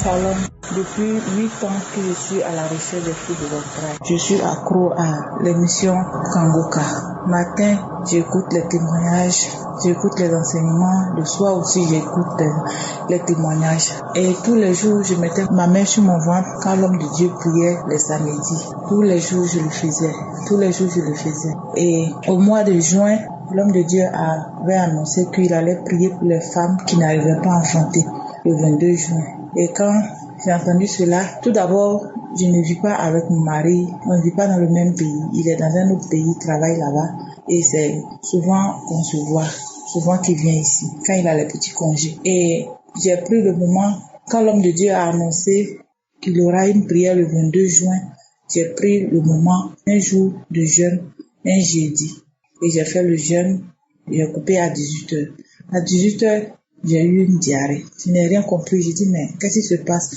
Salom. Depuis 8 ans que je suis à la recherche des fruits de l'entraille. Je suis accro à l'émission Kangoka. Matin, j'écoute les témoignages, j'écoute les enseignements. Le soir aussi, j'écoute les témoignages. Et tous les jours, je mettais ma main sur mon ventre quand l'homme de Dieu priait les samedis. Tous les jours, je le faisais. Et au mois de juin, l'homme de Dieu avait annoncé qu'il allait prier pour les femmes qui n'arrivaient pas à enfanter le 22 juin. Et quand j'ai entendu cela, tout d'abord, je ne vis pas avec mon mari, on ne vit pas dans le même pays. Il est dans un autre pays, il travaille là-bas. Et c'est souvent qu'on se voit, souvent qu'il vient ici, quand il a les petits congés. Et j'ai pris le moment, quand l'homme de Dieu a annoncé qu'il y aura une prière le 22 juin, j'ai pris le moment, un jour de jeûne, un jeudi. Et j'ai fait le jeûne, j'ai coupé à 18h. À 18h, j'ai eu une diarrhée. Je n'ai rien compris. J'ai dit, mais qu'est-ce qui se passe?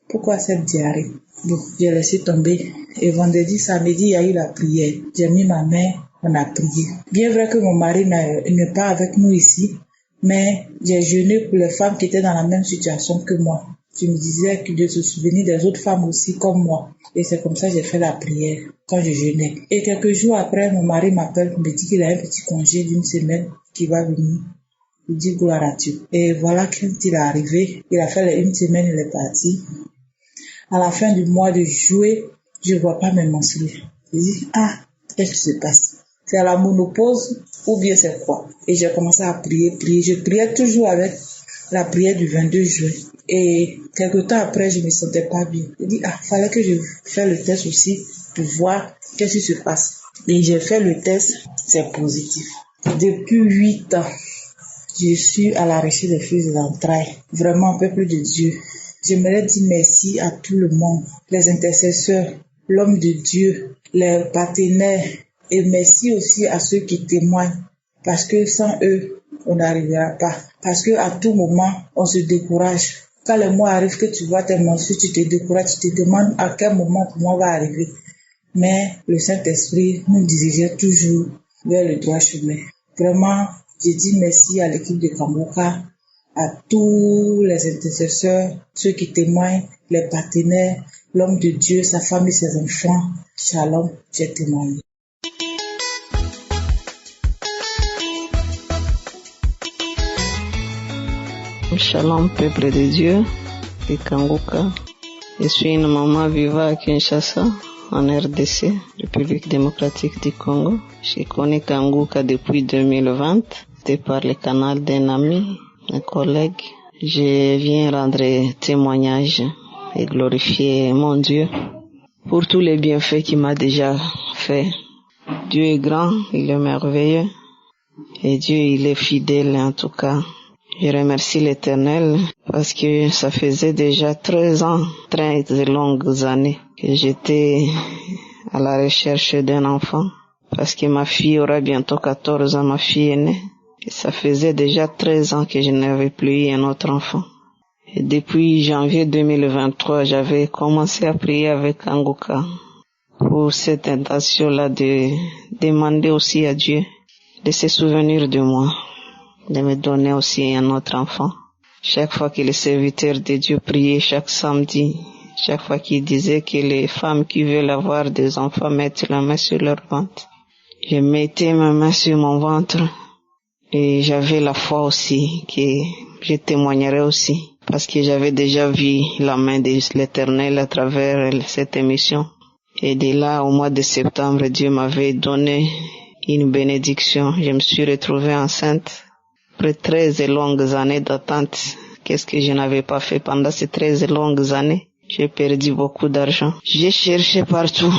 Pourquoi cette diarrhée? Bon, j'ai laissé tomber. Et vendredi, samedi, il y a eu la prière. J'ai mis ma main, on a prié. Bien vrai que mon mari n'est pas avec nous ici, mais j'ai jeûné pour les femmes qui étaient dans la même situation que moi. Je me disais que de se souvenir des autres femmes aussi comme moi. Et c'est comme ça que j'ai fait la prière quand je jeûnais. Et quelques jours après, mon mari m'appelle, me dit qu'il a un petit congé d'une semaine qui va venir. Il dit gloire à Dieu. Et voilà quand il est arrivé, il a fait une semaine, il est parti. À la fin du mois de juillet, je vois pas mes menstrues. Je dis, qu'est-ce qui se passe? C'est à la ménopause ou bien c'est quoi? Et j'ai commencé à prier. Je priais toujours avec la prière du 22 juin. Et quelque temps après, je me sentais pas bien. Je dis, fallait que je fasse le test aussi pour voir qu'est-ce qui se passe. Et j'ai fait le test, c'est positif. Depuis 8 ans, je suis à la recherche des fruits de l'entraille. Vraiment, peuple de Dieu. J'aimerais dire merci à tout le monde, les intercesseurs, l'homme de Dieu, les partenaires. Et merci aussi à ceux qui témoignent. Parce que sans eux, on n'arrivera pas. Parce que à tout moment, on se décourage. Quand le mois arrive que tu vois tes menstrues, tu te décourages, tu te demandes à quel moment le mois va arriver. Mais le Saint-Esprit nous dirigeait toujours vers le droit chemin. Vraiment, je dis merci à l'équipe de Kangoka, à tous les intercesseurs, ceux qui témoignent, les partenaires, l'homme de Dieu, sa femme et ses enfants. Shalom, j'ai témoigné. Shalom, peuple de Dieu, de Kangoka. Je suis une maman vivant à Kinshasa, en RDC, République démocratique du Congo. Je connais Kangoka depuis 2020, c'était par le canal d'un ami, un collègue. Je viens rendre témoignage et glorifier mon Dieu pour tous les bienfaits qu'il m'a déjà fait. Dieu est grand, il est merveilleux et Dieu il est fidèle en tout cas. Je remercie l'Éternel parce que ça faisait déjà 13 ans, 13 longues années que j'étais à la recherche d'un enfant. Parce que ma fille aura bientôt 14 ans, ma fille est née. Et ça faisait déjà 13 ans que je n'avais plus eu un autre enfant. Et depuis janvier 2023, j'avais commencé à prier avec Kangoka pour cette intention-là de demander aussi à Dieu de se souvenir de moi, de me donner aussi un autre enfant. Chaque fois que les serviteurs de Dieu priaient chaque samedi, chaque fois qu'ils disaient que les femmes qui veulent avoir des enfants mettent la main sur leur ventre, je mettais ma main sur mon ventre et j'avais la foi aussi que je témoignerais aussi parce que j'avais déjà vu la main de l'Éternel à travers cette émission. Et de là, au mois de septembre, Dieu m'avait donné une bénédiction. Je me suis retrouvée enceinte. Après 13 longues années d'attente, qu'est-ce que je n'avais pas fait pendant ces 13 longues années? J'ai perdu beaucoup d'argent. J'ai cherché partout,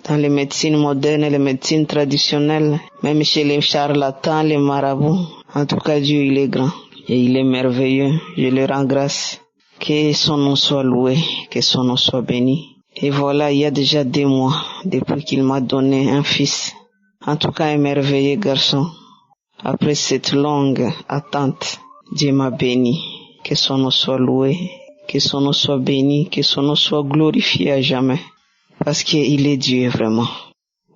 dans les médecines modernes, les médecines traditionnelles, même chez les charlatans, les marabouts. En tout cas, Dieu, il est grand et il est merveilleux. Je le rends grâce. Que son nom soit loué, que son nom soit béni. Et voilà, il y a déjà 2 mois depuis qu'il m'a donné un fils. En tout cas, un merveilleux garçon. Après cette longue attente, Dieu m'a béni. Que son nom soit loué, que son nom soit béni, que son nom soit glorifié à jamais. Parce qu'il est Dieu vraiment.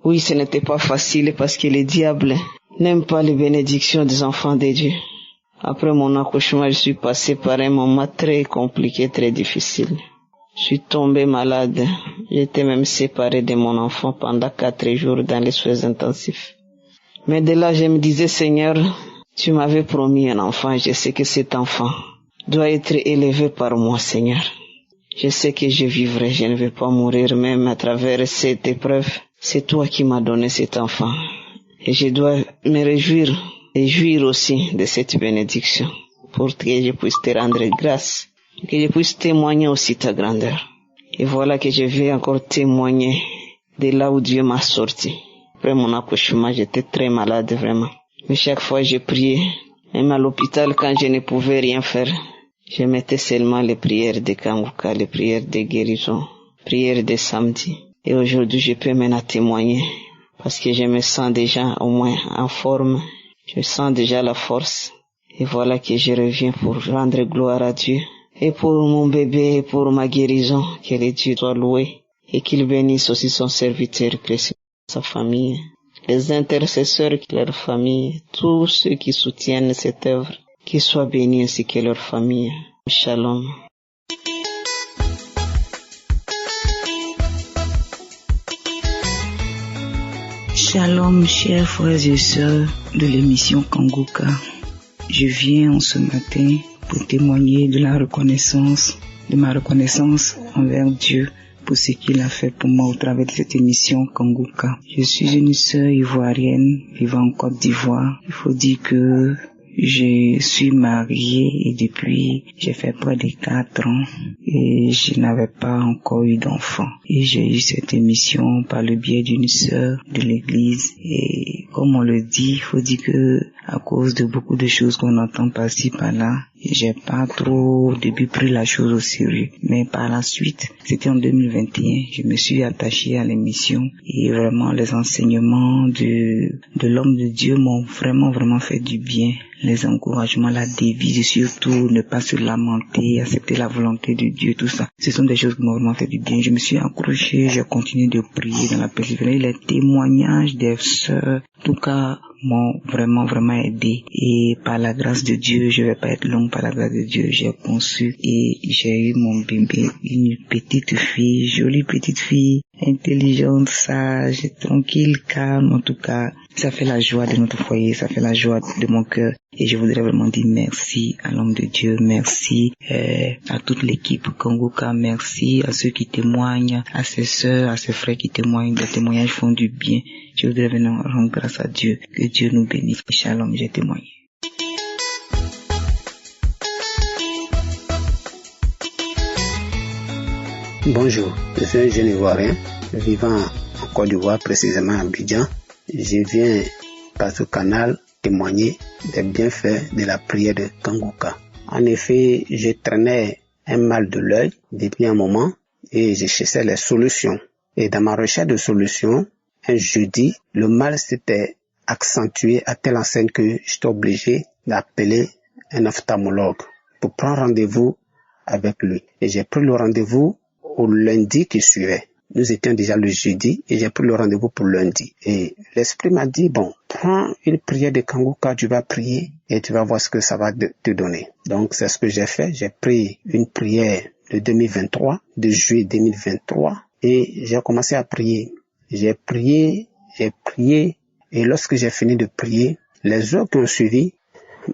Oui, ce n'était pas facile parce que le diable n'aime pas les bénédictions des enfants de Dieu. Après mon accouchement, je suis passée par un moment très compliqué, très difficile. Je suis tombée malade. J'étais même séparée de mon enfant pendant 4 jours dans les soins intensifs. Mais de là, je me disais, Seigneur, tu m'avais promis un enfant. Je sais que cet enfant doit être élevé par moi, Seigneur. Je sais que je vivrai, je ne vais pas mourir même à travers cette épreuve. C'est toi qui m'as donné cet enfant. Et je dois me réjouir et jouir aussi de cette bénédiction pour que je puisse te rendre grâce, que je puisse témoigner aussi ta grandeur. Et voilà que je vais encore témoigner de là où Dieu m'a sorti. Après mon accouchement, j'étais très malade vraiment. Mais chaque fois je priais, même à l'hôpital quand je ne pouvais rien faire, je mettais seulement les prières de Kanguka, les prières de guérison, prières de samedi. Et aujourd'hui je peux maintenant témoigner parce que je me sens déjà au moins en forme. Je sens déjà la force. Et voilà que je reviens pour rendre gloire à Dieu. Et pour mon bébé, et pour ma guérison, que le Dieu soit loué. Et qu'il bénisse aussi son serviteur précieux, sa famille, les intercesseurs, leur famille, tous ceux qui soutiennent cette œuvre, qu'ils soient bénis ainsi que leur famille. Shalom. Shalom, chers frères et sœurs de l'émission Kanguka. Je viens en ce matin pour témoigner de ma reconnaissance envers Dieu pour ce qu'il a fait pour moi au travers de cette émission Kanguka. Je suis une sœur ivoirienne vivant en Côte d'Ivoire. Il faut dire que je suis mariée et depuis j'ai fait près de 4 ans et je n'avais pas encore eu d'enfant. Et j'ai eu cette émission par le biais d'une sœur de l'église. Et comme on le dit, il faut dire que à cause de beaucoup de choses qu'on entend par-ci par-là, j'ai pas trop au début pris la chose au sérieux. Mais par la suite, c'était en 2021, je me suis attachée à l'émission et vraiment les enseignements de l'homme de Dieu m'ont vraiment fait du bien. Les encouragements, la devise, surtout ne pas se lamenter, accepter la volonté de Dieu, tout ça. Ce sont des choses qui m'ont vraiment fait du bien. Je me suis accroché, j'ai continué de prier dans la persévérance. Les témoignages des sœurs, en tout cas, m'ont vraiment aidé. Et par la grâce de Dieu, je vais pas être longue, par la grâce de Dieu, j'ai conçu et j'ai eu mon bébé, une petite fille, jolie petite fille, intelligente, sage, tranquille, calme. En tout cas, ça fait la joie de notre foyer, ça fait la joie de mon cœur. Et je voudrais vraiment dire merci à l'homme de Dieu, merci à toute l'équipe Kanguka, merci à ceux qui témoignent, à ses sœurs, à ses frères qui témoignent. Les témoignages font du bien. Je voudrais vraiment rendre grâce à Dieu, que Dieu nous bénisse. Shalom, j'ai témoigné. Bonjour, je suis un jeune Ivoirien vivant en Côte d'Ivoire, précisément à Abidjan. Je viens par ce canal témoigner des bienfaits de la prière de Kanguka. En effet, je traînais un mal de l'œil depuis un moment et je cherchais les solutions. Et dans ma recherche de solutions, un jeudi, le mal s'était accentué à telle enseigne que j'étais obligé d'appeler un ophtalmologue pour prendre rendez-vous avec lui. Et j'ai pris le rendez-vous au lundi qui suivait. Nous étions déjà le jeudi et j'ai pris le rendez-vous pour lundi. Et l'esprit m'a dit, bon, prends une prière de Kanguka, tu vas prier et tu vas voir ce que ça va te donner. Donc c'est ce que j'ai fait. J'ai pris une prière de 2023, de juillet 2023 et j'ai commencé à prier. J'ai prié et lorsque j'ai fini de prier, les heures qui ont suivi,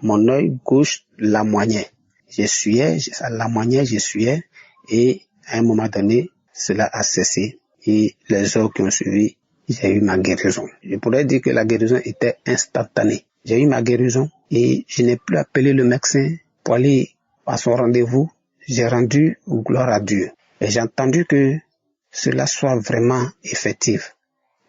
mon œil gauche lamoignait. J'essuyais et à un moment donné, cela a cessé et les heures qui ont suivi, j'ai eu ma guérison. Je pourrais dire que la guérison était instantanée. J'ai eu ma guérison et je n'ai plus appelé le médecin pour aller à son rendez-vous. J'ai rendu gloire à Dieu. Et j'ai entendu que cela soit vraiment effectif.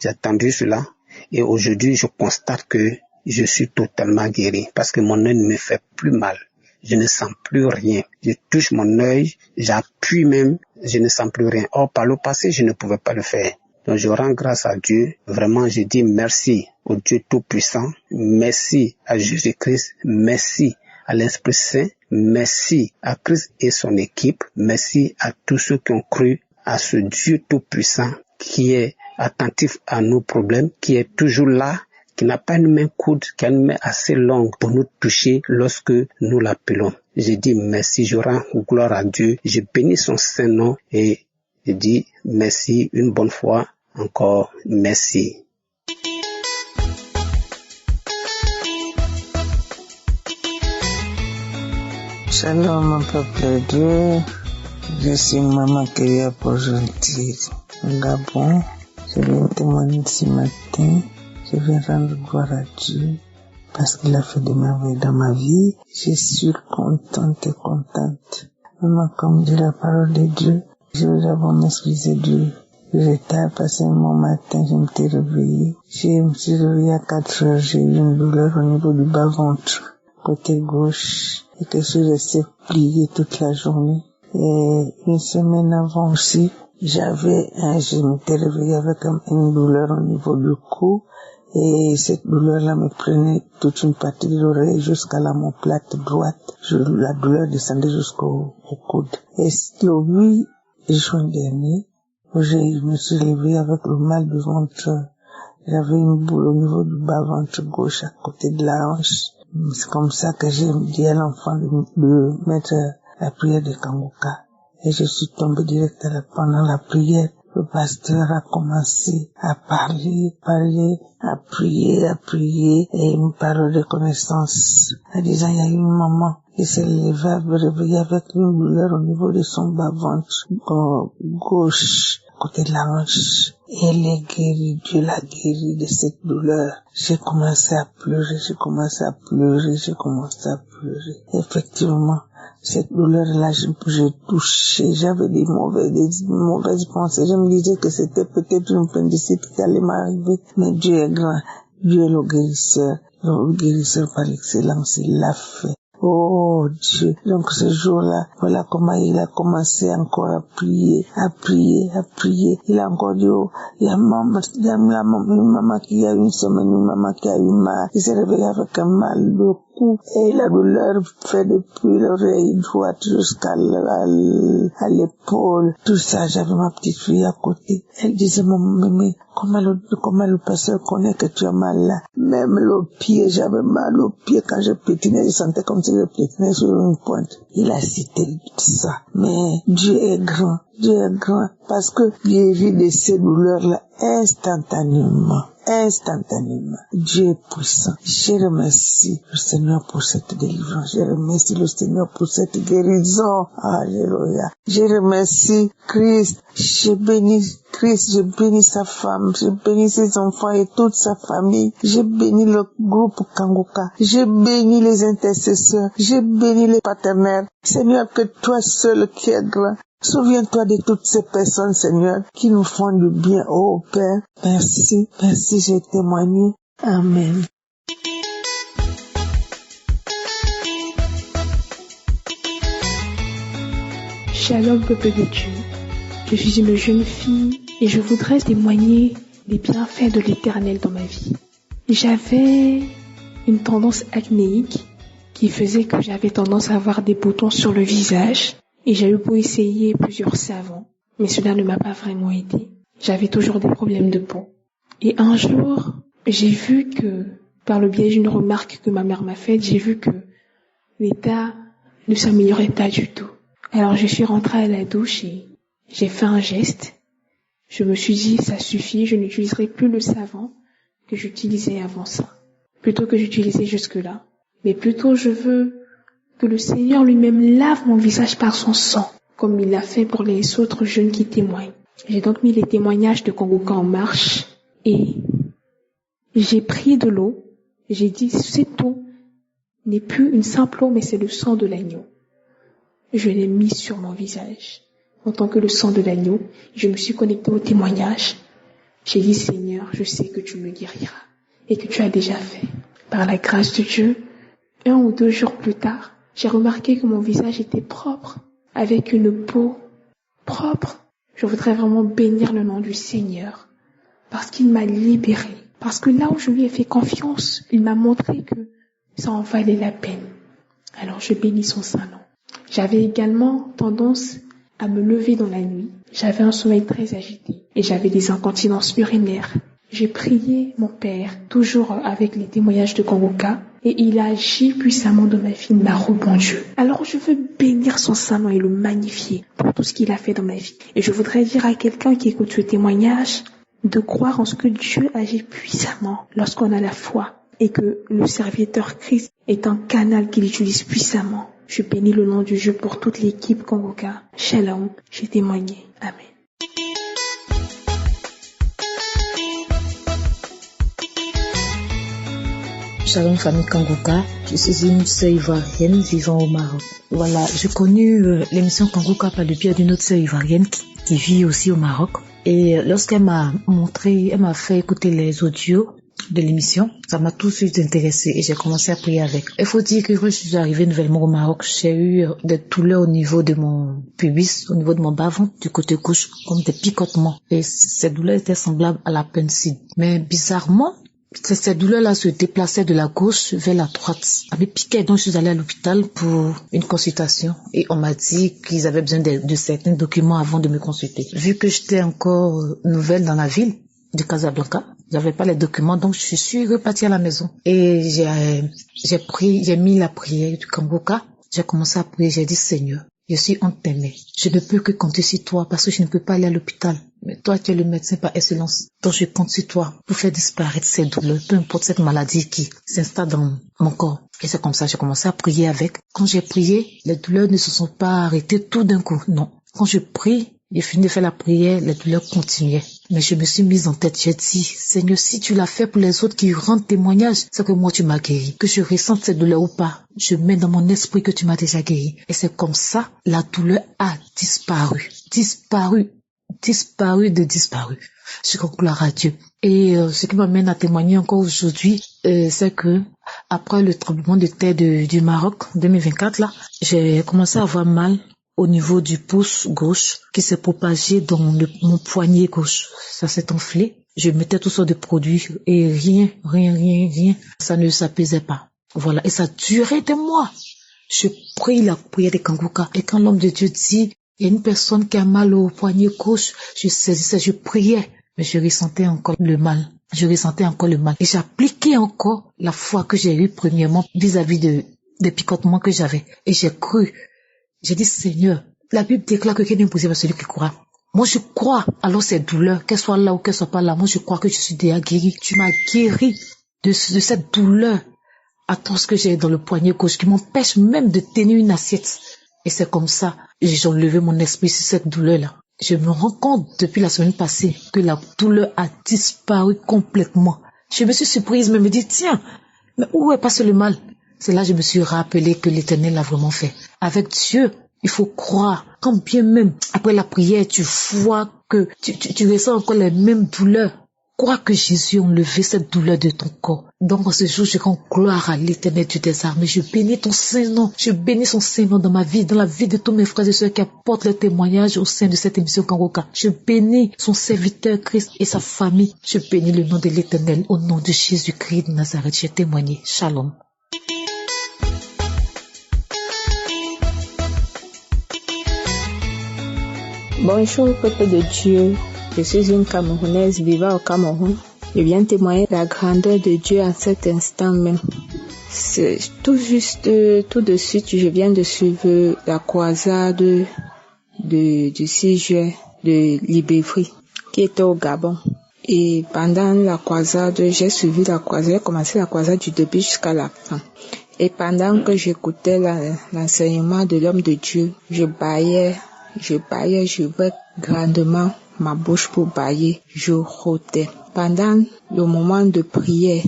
J'ai entendu cela et aujourd'hui je constate que je suis totalement guéri parce que mon œil ne me fait plus mal. Je ne sens plus rien. Je touche mon œil, j'appuie même, je ne sens plus rien. Or, par le passé, je ne pouvais pas le faire. Donc, je rends grâce à Dieu. Vraiment, je dis merci au Dieu Tout-Puissant. Merci à Jésus-Christ. Merci à l'Esprit Saint. Merci à Christ et son équipe. Merci à tous ceux qui ont cru à ce Dieu Tout-Puissant qui est attentif à nos problèmes, qui est toujours là, qui n'a pas une main courte, qui a une main assez longue pour nous toucher lorsque nous l'appelons. Je dis merci, je rends gloire à Dieu, je bénis son saint nom et je dis merci une bonne fois, encore merci. Shalom mon peuple de Dieu, je suis Maman Kéria pour gentil au Gabon. Je viens témoigner ce matin, je viens rendre gloire à Dieu parce qu'il a fait des merveilles dans ma vie. Je suis contente et contente. Maman, comme dit la parole de Dieu, je veux d'abord m'excuser Dieu. J'étais passé mon matin, je m'étais réveillée. Je me suis réveillée à 4 heures, j'ai eu une douleur au niveau du bas-ventre, côté gauche, et que je suis restée pliée toute la journée. Et une semaine avant aussi, je m'étais réveillée avec une douleur au niveau du cou, et cette douleur-là me prenait toute une partie de l'oreille jusqu'à l'omoplate droite. La douleur descendait jusqu'au coude. Et le 8 juin dernier, je me suis levée avec le mal du ventre. J'avais une boule au niveau du bas-ventre gauche à côté de la hanche. C'est comme ça que j'ai dit à l'enfant de mettre la prière de Kanguka. Et je suis tombée direct pendant la prière. Le pasteur a commencé à parler, à prier, et une parole de connaissance. En disant, il y a une maman qui s'est levée à me réveiller avec une douleur au niveau de son bas-ventre gauche, côté de la hanche. Et elle est guérie, Dieu l'a guérie de cette douleur. J'ai commencé à pleurer. Effectivement, cette douleur-là, j'ai touché, j'avais des mauvaises pensées. Je me disais que c'était peut-être une appendicite qui allait m'arriver. Mais Dieu est grand, Dieu est le guérisseur par excellence, il l'a fait. Oh Dieu. Donc ce jour-là, voilà comment il a commencé encore à prier. Il a encore dit, oh, il y a une maman qui a une semaine, une maman qui a eu mal. Il s'est réveillé avec un mal de cou. Et la douleur fait depuis l'oreille droite jusqu'à l'épaule. Tout ça, j'avais ma petite fille à côté. Elle disait, maman, mais comment le pasteur connaît que tu as mal là? Même le pied, j'avais mal au pied quand je pétinais, je sentais comme si je pétinais sur une pointe. Il a cité tout ça. Mais Dieu est grand, parce que guérit de ces douleurs-là instantanément. Dieu est puissant. Je remercie le Seigneur pour cette délivrance. Je remercie le Seigneur pour cette guérison. Alléluia. Je remercie Christ. Je bénis sa femme. Je bénis ses enfants et toute sa famille. Je bénis le groupe Kanguka. Je bénis les intercesseurs. Je bénis les partenaires. Seigneur, que toi seul qui es grand. Souviens-toi de toutes ces personnes, Seigneur, qui nous font du bien, oh Père. Merci, j'ai témoigné. Amen. Shalom, peuple de Dieu. Je suis une jeune fille et je voudrais témoigner des bienfaits de l'Éternel dans ma vie. J'avais une tendance acnéique qui faisait que j'avais tendance à avoir des boutons sur le visage. Et j'ai eu beau essayer plusieurs savons, mais cela ne m'a pas vraiment aidé. J'avais toujours des problèmes de peau. Et un jour, j'ai vu que, par le biais d'une remarque que ma mère m'a faite, j'ai vu que l'état ne s'améliorait pas du tout. Alors je suis rentrée à la douche et j'ai fait un geste. Je me suis dit, ça suffit, je n'utiliserai plus le savon que j'utilisais avant ça. Plutôt que j'utilisais jusque-là. Mais plutôt je veux que le Seigneur lui-même lave mon visage par son sang, comme il l'a fait pour les autres jeunes qui témoignent. J'ai donc mis les témoignages de Kanguka en marche et j'ai pris de l'eau. J'ai dit, cette eau n'est plus une simple eau, mais c'est le sang de l'agneau. Je l'ai mis sur mon visage en tant que le sang de l'agneau. Je me suis connectée au témoignage. J'ai dit, Seigneur, je sais que tu me guériras et que tu as déjà fait. Par la grâce de Dieu, 1 ou 2 jours plus tard, j'ai remarqué que mon visage était propre, avec une peau propre. Je voudrais vraiment bénir le nom du Seigneur, parce qu'il m'a libérée. Parce que là où je lui ai fait confiance, il m'a montré que ça en valait la peine. Alors je bénis son saint nom. J'avais également tendance à me lever dans la nuit. J'avais un sommeil très agité et j'avais des incontinences urinaires. J'ai prié mon Père, toujours avec les témoignages de Kangoka, et il a agi puissamment dans ma vie, il m'a répondu. Alors je veux bénir son Saint-Nom et le magnifier pour tout ce qu'il a fait dans ma vie. Et je voudrais dire à quelqu'un qui écoute ce témoignage de croire en ce que Dieu agit puissamment lorsqu'on a la foi et que le serviteur Christ est un canal qu'il utilise puissamment. Je bénis le nom du Dieu pour toute l'équipe Kangoka. Shalom, j'ai témoigné. Amen. Shalom famille Kangoka, je suis une sœur ivoirienne vivant au Maroc. Voilà, j'ai connu l'émission Kangoka par le biais d'une autre sœur ivoirienne qui vit aussi au Maroc. Et lorsqu'elle m'a fait écouter les audios de l'émission, ça m'a tout de suite intéressée et j'ai commencé à prier avec. Il faut dire que quand je suis arrivée nouvellement au Maroc, j'ai eu des douleurs au niveau de mon pubis, au niveau de mon bas-ventre, du côté gauche, comme des picotements. Et ces douleurs étaient semblables à l'appendicite. Mais bizarrement, cette douleur-là se déplaçait de la gauche vers la droite. Elle me piquait, donc je suis allée à l'hôpital pour une consultation. Et on m'a dit qu'ils avaient besoin de certains documents avant de me consulter. Vu que j'étais encore nouvelle dans la ville de Casablanca, j'avais pas les documents, donc je suis repartie à la maison. Et j'ai mis la prière du Kangoka. J'ai commencé à prier, j'ai dit Seigneur, je suis en tes mains. Je ne peux que compter sur toi parce que je ne peux pas aller à l'hôpital. Mais toi, tu es le médecin par excellence. Donc, je compte sur toi pour faire disparaître ces douleurs, peu importe cette maladie qui s'installe dans mon corps. Et c'est comme ça, j'ai commencé à prier avec. Quand j'ai prié, les douleurs ne se sont pas arrêtées tout d'un coup. Non. Quand je prie, j'ai fini de faire la prière, les douleurs continuaient. Mais je me suis mise en tête, j'ai dit, Seigneur, si tu l'as fait pour les autres qui rendent témoignage, c'est que moi tu m'as guéri. Que je ressente cette douleur ou pas, je mets dans mon esprit que tu m'as déjà guéri. Et c'est comme ça, la douleur a disparu. Disparu. Je conclure à Dieu. Et ce qui m'amène à témoigner encore aujourd'hui, c'est que après le tremblement de terre du Maroc 2024, là, j'ai commencé à avoir mal au niveau du pouce gauche qui s'est propagé dans mon poignet gauche. Ça s'est enflé. Je mettais toutes sortes de produits et rien, ça ne s'apaisait pas. Voilà. Et ça durait des mois. Je prie la prière des Kangoka. Et quand l'homme de Dieu dit, il y a une personne qui a mal au poignet gauche, je saisissais, je priais, mais je ressentais encore le mal. Et j'appliquais encore la foi que j'ai eue premièrement vis-à-vis des picotements que j'avais. Et j'ai cru. J'ai dit, Seigneur, la Bible déclare que quelqu'un est impossible à celui qui croit. Moi, je crois. Alors, ces douleurs, qu'elles soient là ou qu'elles soient pas là, moi, je crois que je suis déjà guérie. Tu m'as guéri de cette douleur atroce que j'ai dans le poignet gauche qui m'empêche même de tenir une assiette. Et c'est comme ça, j'ai enlevé mon esprit sur cette douleur-là. Je me rends compte depuis la semaine passée que la douleur a disparu complètement. Je me suis surprise, mais me dis, tiens, mais où est passé le mal? C'est là que je me suis rappelé que l'Éternel l'a vraiment fait. Avec Dieu, il faut croire. Quand bien même, après la prière, tu vois que tu ressens encore les mêmes douleurs. Crois que Jésus a enlevé cette douleur de ton corps. Donc, en ce jour, je rends gloire à l'Éternel Dieu des armées. Je bénis ton Saint-Nom. Je bénis son Saint-Nom dans ma vie, dans la vie de tous mes frères et sœurs qui apportent le témoignage au sein de cette émission Kangoka. Je bénis son serviteur Christ et sa famille. Je bénis le nom de l'Éternel au nom de Jésus-Christ de Nazareth. J'ai témoigné. Shalom. Bonjour, peuple de Dieu. Je suis une Camerounaise vivant au Cameroun. Je viens témoigner la grandeur de Dieu à cet instant même. C'est tout de suite, je viens de suivre la croisade du 6 juin de Libévry, qui était au Gabon. Et pendant la croisade, j'ai commencé la croisade du début jusqu'à la fin. Et pendant que j'écoutais l'enseignement de l'homme de Dieu, je baillais, j'ouvrais grandement ma bouche pour bailler, je rôtais. Pendant le moment de prière,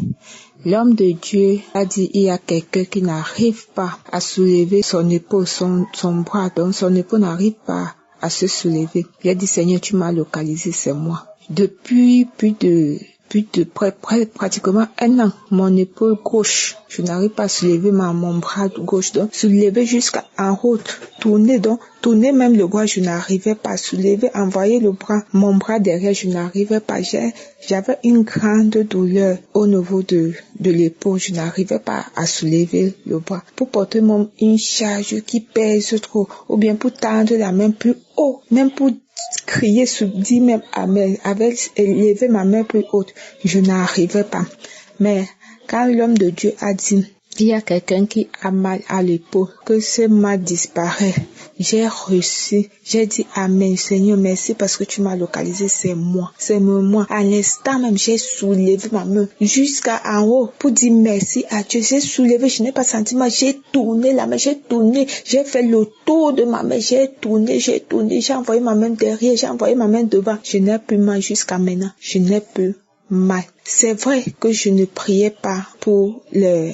l'homme de Dieu a dit, il y a quelqu'un qui n'arrive pas à soulever son épaule, son bras, donc son épaule n'arrive pas à se soulever. J'ai dit, Seigneur, tu m'as localisé, c'est moi. Depuis pratiquement un an, mon épaule gauche, je n'arrive pas à soulever mon bras gauche, donc soulever jusqu'en haut, tourner même le bras, je n'arrivais pas à soulever, envoyer mon bras derrière, je n'arrivais pas. J'avais une grande douleur au niveau de l'épaule, je n'arrivais pas à soulever le bras. Pour porter une charge qui pèse trop, ou bien pour tendre la main plus haut, même pour crier, dire même amen, avec lever ma main plus haute, je n'arrivais pas. Mais quand l'homme de Dieu a dit, il y a quelqu'un qui a mal à l'épaule, que ce mal disparaît, j'ai reçu, j'ai dit amen, Seigneur, merci parce que tu m'as localisé, c'est moi. À l'instant même, j'ai soulevé ma main jusqu'à en haut pour dire merci à Dieu. J'ai soulevé, je n'ai pas senti mal, j'ai tourné la main, j'ai fait le tour de ma main, j'ai tourné, j'ai envoyé ma main derrière, j'ai envoyé ma main devant. Je n'ai plus mal jusqu'à maintenant, je n'ai plus mal. C'est vrai que je ne priais pas pour le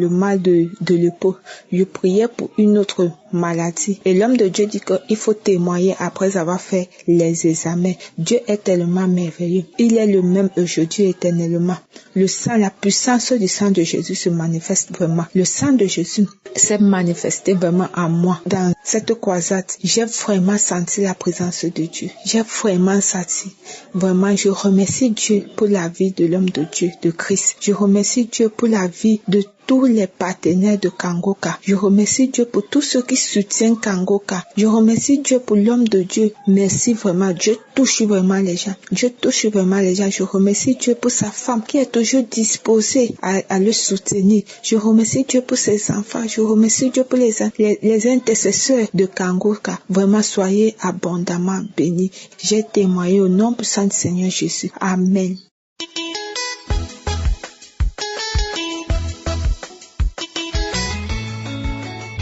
mal de l'épaule. Je priais pour une autre maladie. Et l'homme de Dieu dit qu'il faut témoigner après avoir fait les examens. Dieu est tellement merveilleux. Il est le même aujourd'hui éternellement. Le sang, la puissance du sang de Jésus se manifeste vraiment. Le sang de Jésus s'est manifesté vraiment en moi. Dans cette croisade, j'ai vraiment senti la présence de Dieu. J'ai vraiment senti. Vraiment, je remercie Dieu pour la vie de l'homme de Dieu, de Christ. Je remercie Dieu pour la vie de tous les partenaires de Kangoka. Je remercie Dieu pour tous ceux qui soutiennent Kangoka. Je remercie Dieu pour l'homme de Dieu. Merci vraiment. Dieu touche vraiment les gens. Je remercie Dieu pour sa femme qui est toujours disposée à le soutenir. Je remercie Dieu pour ses enfants. Je remercie Dieu pour les intercesseurs de Kangoka. Vraiment, soyez abondamment bénis. J'ai témoigné au nom puissant du Seigneur Jésus. Amen.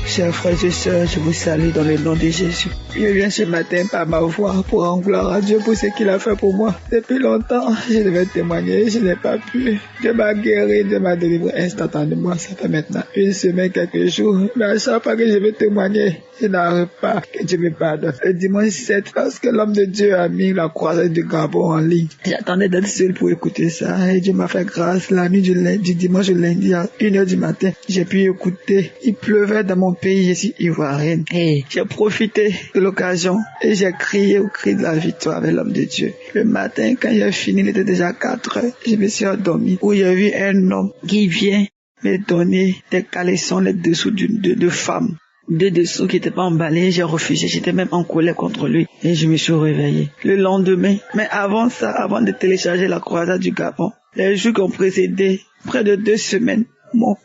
Chers frères et sœurs, je vous salue dans le nom de Jésus. Je viens ce matin par ma voix pour rendre gloire à Dieu pour ce qu'il a fait pour moi. Depuis longtemps, je devais témoigner, je n'ai pas pu. Dieu m'a guéri, Dieu m'a délivré instantanément. Ça fait maintenant une semaine, quelques jours. Mais à chaque fois que je vais témoigner, je n'arrive pas. Que Dieu me pardonne. Le dimanche 7, parce que l'homme de Dieu a mis la croisade du Gabon en ligne. J'attendais d'être seul pour écouter ça. Et Dieu m'a fait grâce. La nuit du dimanche au lundi à 1h du matin, j'ai pu écouter. Il pleuvait dans mon pays, je suis ivoirienne. Et j'ai profité de l'occasion et j'ai crié au cri de la victoire avec l'homme de Dieu. Le matin, quand j'ai fini, il était déjà 4 heures. Je me suis endormi. Où j'ai vu un homme qui vient me donner des caleçons, les dessous de femmes. 2 dessous qui n'étaient pas emballés, j'ai refusé, j'étais même en colère contre lui et je me suis réveillé. Le lendemain, mais avant ça, avant de télécharger la croisade du Gabon, les jours qui ont précédé, près de 2 semaines, mon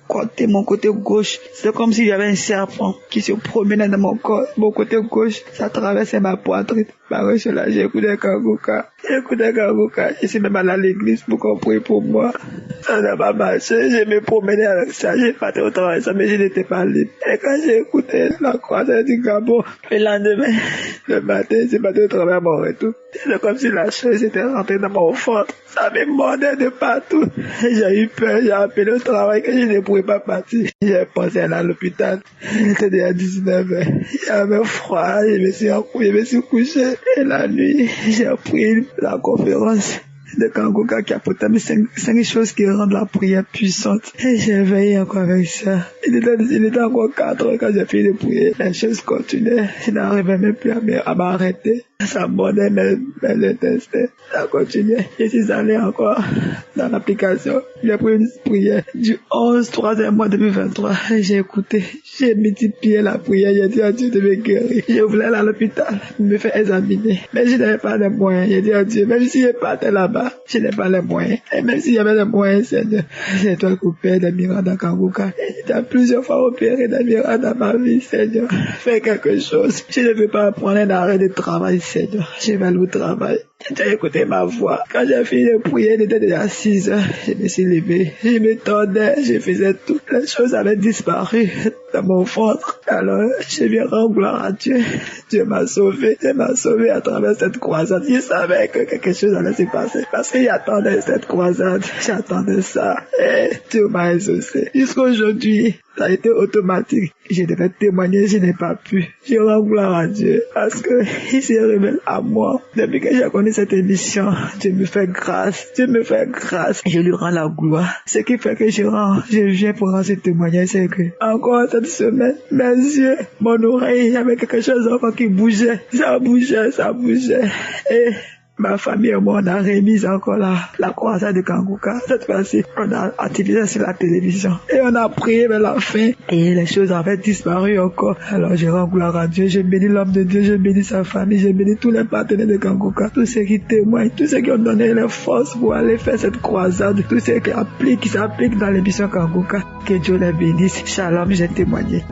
côté gauche, c'est comme s'il y avait un serpent qui se promenait dans mon corps. Mon côté gauche, ça traversait ma poitrine. Par cela, j'ai écouté Kangoka. Je suis même allé à l'église pour qu'on prie pour moi. Ça n'a pas marché. Je me promenais avec ça. J'ai parti au travail, mais je n'étais pas libre. Et quand j'ai écouté la croisade du Gabon, le lendemain, le matin, j'ai parti au travail à mon retour. C'est comme si la chose était rentrée dans mon ventre. Ça me mordait de partout. J'ai eu peur, j'ai appelé au travail que je ne pouvais pas partir. J'ai pensé aller à l'hôpital. C'était déjà 19h. J'avais froid, je me suis couché. Et la nuit, j'ai pris la conférence de Kangoka qui a porté 5 choses qui rendent la prière puissante. Et j'ai veillé encore avec ça. Il était encore 4 heures quand j'ai fini de prier. Les choses continuaient. Je n'arrivais même plus à m'arrêter. Ça mordait mes intestins. Ça continuait. Je suis allé encore dans l'application. J'ai pris une prière du 11/3 mois 2023. J'ai écouté. J'ai multiplié la prière. J'ai dit à Dieu de me guérir. Je voulais aller à l'hôpital, me faire examiner. Mais je n'avais pas les moyens. J'ai dit à Dieu, même si je partais là-bas, je n'ai pas les moyens. Et même s'il y avait les moyens, Seigneur, c'est toi qui opères des miracles dans Kangoka. Tu as plusieurs fois opéré des miracles dans ma vie, Seigneur. Fais quelque chose. Je ne veux pas prendre un arrêt de travail, Seigneur. Je vais aller au travail. Tu as écouté ma voix. Quand j'ai fini de prier, il était déjà 6 heures. Je me suis levé. Je me tendais. Je faisais tout. Les choses avaient disparu dans mon ventre. Alors, je viens rendre gloire à Dieu. Dieu m'a sauvé. Dieu m'a sauvé à travers cette croisade. Je savais que quelque chose allait se passer. Parce que j'attendais cette croisade. J'attendais ça. Et Dieu m'a exaucé. Jusqu'à aujourd'hui, ça a été automatique. Je devais témoigner, je n'ai pas pu. Je rends gloire à Dieu parce que il se révèle à moi. Depuis que j'ai connu cette émission, Dieu me fait grâce. Dieu me fait grâce. Je lui rends la gloire. Ce qui fait que je viens pour rendre ce témoignage, c'est que encore cette semaine, mes yeux, mon oreille, il y avait quelque chose encore qui bougeait. Ça bougeait. Et Ma famille et moi, on a remis encore la croisade de Kanguka. Cette fois-ci, on a utilisé sur la télévision. Et on a prié vers la fin. Et les choses avaient disparu encore. Alors je rends gloire à Dieu. Je bénis l'homme de Dieu. Je bénis sa famille. Je bénis tous les partenaires de Kanguka. Tous ceux qui témoignent. Tous ceux qui ont donné les forces pour aller faire cette croisade. Tous ceux qui s'appliquent dans l'émission Kanguka. Que Dieu les bénisse. Shalom, j'ai témoigné.